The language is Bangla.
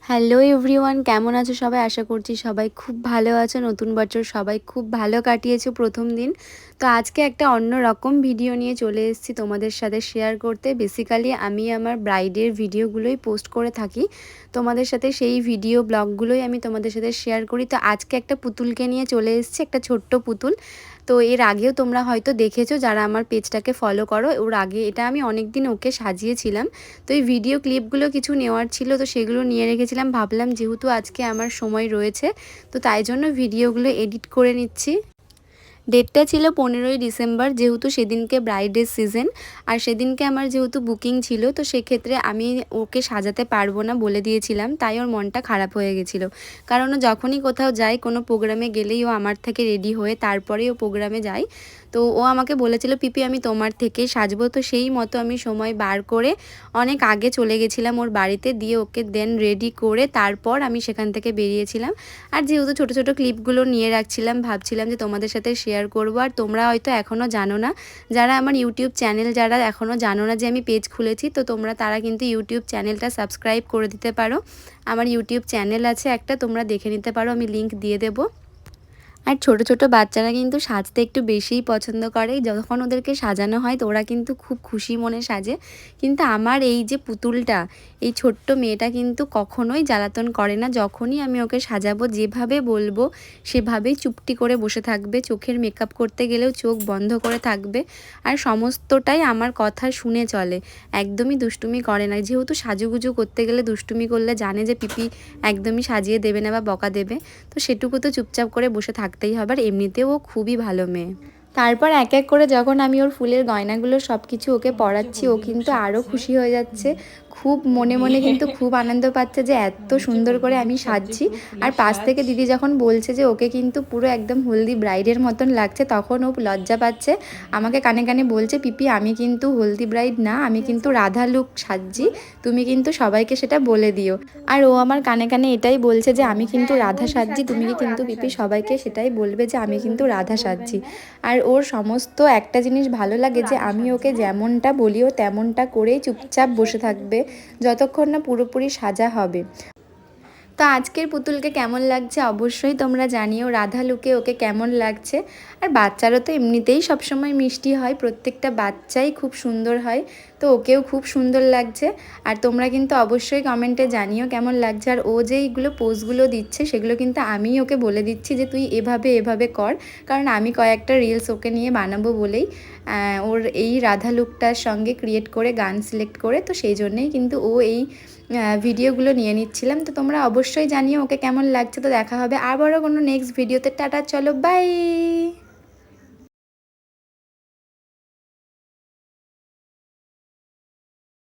হ্যালো এভরিওয়ান, কেমন আছো সবাই? আশা করছি সবাই খুব ভালো আছো। নতুন বছর সবাই খুব ভালো কাটিয়েছো প্রথম দিন। তো আজকে একটা অন্য রকম ভিডিও নিয়ে চলে এসেছি তোমাদের সাথে শেয়ার করতে। বেসিক্যালি আমি আমার ব্রাইডের ভিডিওগুলোই পোস্ট করে থাকি তোমাদের সাথে, সেই ভিডিও ব্লগগুলোই আমি তোমাদের সাথে শেয়ার করি। তো আজকে একটা পুতুলকে নিয়ে চলে এসেছি, একটা ছোট্ট পুতুল। তো এর আগেও তোমরা হয়তো দেখেছো যারা আমার পেজটাকে ফলো করো। ওর আগে এটা আমি অনেক দিন ওকে সাজিয়েছিলাম। তো এই ভিডিও ক্লিপগুলো কিছু নেওয়ার ছিল, তো সেগুলো নিয়ে রেখেছিলাম। ভাবলাম যেহেতু আজকে আমার সময় রয়েছে, তো তাই জন্য ভিডিওগুলো এডিট করে নিচ্ছি। ডেটটা ছিল 15ই ডিসেম্বর, যেহেতু সেদিনকে ব্রাইডের সিজন। আর সেদিনকে আমার যেহেতু বুকিং ছিল, তো সেক্ষেত্রে আমি ওকে সাজাতে পারবো না বলে দিয়েছিলাম। তাই ওর মনটা খারাপ হয়ে গেছিলো। কারণ ও যখনই কোথাও যায়, কোনো প্রোগ্রামে গেলেই ও আমার থেকে রেডি হয়ে তারপরেই ও প্রোগ্রামে যায়। তো ও আমাকে বলেছিল, পিপি আমি তোমার থেকেই সাজবো। তো সেই মতো আমি সময় বার করে অনেক আগে চলে গেছিলাম ওর বাড়িতে, দিয়ে ওকে দেন রেডি করে তারপর আমি সেখান থেকে বেরিয়েছিলাম। আর যেহেতু ছোট ছোট ক্লিপগুলো নিয়ে রাখছিলাম, ভাবছিলাম যে তোমাদের সাথে শেয়ার করব। আর তোমরা হয়তো এখনও জানো না, যারা আমার ইউটিউব চ্যানেল যারা এখনও জানো না যে আমি পেজ খুলেছি, তো তারা কিন্তু ইউটিউব চ্যানেলটা সাবস্ক্রাইব করে দিতে পারো। আমার ইউটিউব চ্যানেল আছে একটা, তোমরা দেখে নিতে পারো, আমি লিংক দিয়ে দেবো। আর ছোট ছোট বাচ্চারা কিন্তু সাজতে একটু বেশিই পছন্দ করে। যখন ওদেরকে সাজানো হয় তো ওরা কিন্তু খুব খুশি মনে সাজে। কিন্তু আমার এই যে পুতুলটা, এই ছোট্ট মেয়েটা কিন্তু কখনোই জ্বালাতন করে না। যখনই আমি ওকে সাজাবো, যেভাবে বলবো সেভাবেই চুপটি করে বসে থাকবে। চোখের মেকআপ করতে গেলেও চোখ বন্ধ করে থাকবে। আর সমস্তটাই আমার কথা শুনে চলে, একদমই দুষ্টুমি করে না। যেহেতু সাজুগুজু করতে গেলে দুষ্টুমি করলে জানে যে পিপি একদমই সাজিয়ে দেবে না বা বকা দেবে, তো সেটুকু তো চুপচাপ করে বসে থাকতেই হবে। আর এমনিতেও ও খুবই ভালো মেয়ে। তারপর এক এক করে যখন আমি ওর ফুলের গয়নাগুলো সব কিছু ওকে পরাচ্ছি, ও কিন্তু আরও খুশি হয়ে যাচ্ছে। খুব মনে মনে কিন্তু খুব আনন্দ পাচ্ছে যে এত সুন্দর করে আমি সাজছি। আর পাশ থেকে দিদি যখন বলছে যে ওকে কিন্তু পুরো একদম হলদি ব্রাইডের মতন লাগছে, তখন ও লজ্জা পাচ্ছে। আমাকে কানে কানে বলছে, পিপি আমি কিন্তু হলদি ব্রাইড না, আমি কিন্তু রাধা লুক সাজছি, তুমি কিন্তু সবাইকে সেটা বলে দিও। আর ও আমার কানে কানে এটাই বলছে যে আমি কিন্তু রাধা সাজছি, তুমি কিন্তু পিপি সবাইকে সেটাই বলবে যে আমি কিন্তু রাধা সাজছি। আর ওর সমস্ত একটা জিনিস ভালো লাগে যে আমি ওকে যেমনটা বলি ও তেমনটা করেই চুপচাপ বসে থাকবে যতক্ষণ না পুরোপুরি সাজা হবে। তো আজকের পুতুলকে কেমন লাগছে অবশ্যই তোমরা জানিও, রাধা লুকে ওকে কেমন লাগছে। আর বাচ্চারা তো এমনিতেই সবসময় মিষ্টি হয়, প্রত্যেকটা বাচ্চাই খুব সুন্দর হয়, তো ওকেও খুব সুন্দর লাগছে। আর তোমরা কিন্তু অবশ্যই কমেন্টে জানিও কেমন লাগছে। আর ও যে এইগুলো পোজগুলো দিচ্ছে সেগুলো কিন্তু আমিই ওকে বলে দিচ্ছি যে তুই এভাবে এভাবে কর, কারণ আমি কয়েকটা রিলস ওকে নিয়ে বানাবো বলেই ওর এই রাধা লুকটার সঙ্গে ক্রিয়েট করে গান সিলেক্ট করে, তো সেই জন্যেই কিন্তু ও এই ভিডিওগুলো নিয়ে নিচ্ছিলাম। তো তোমরা অবশ্যই জানিও ওকে কেমন লাগছে। তো দেখা হবে আবারও কোনো নেক্সট ভিডিওতে। টাটা, চলো বাই।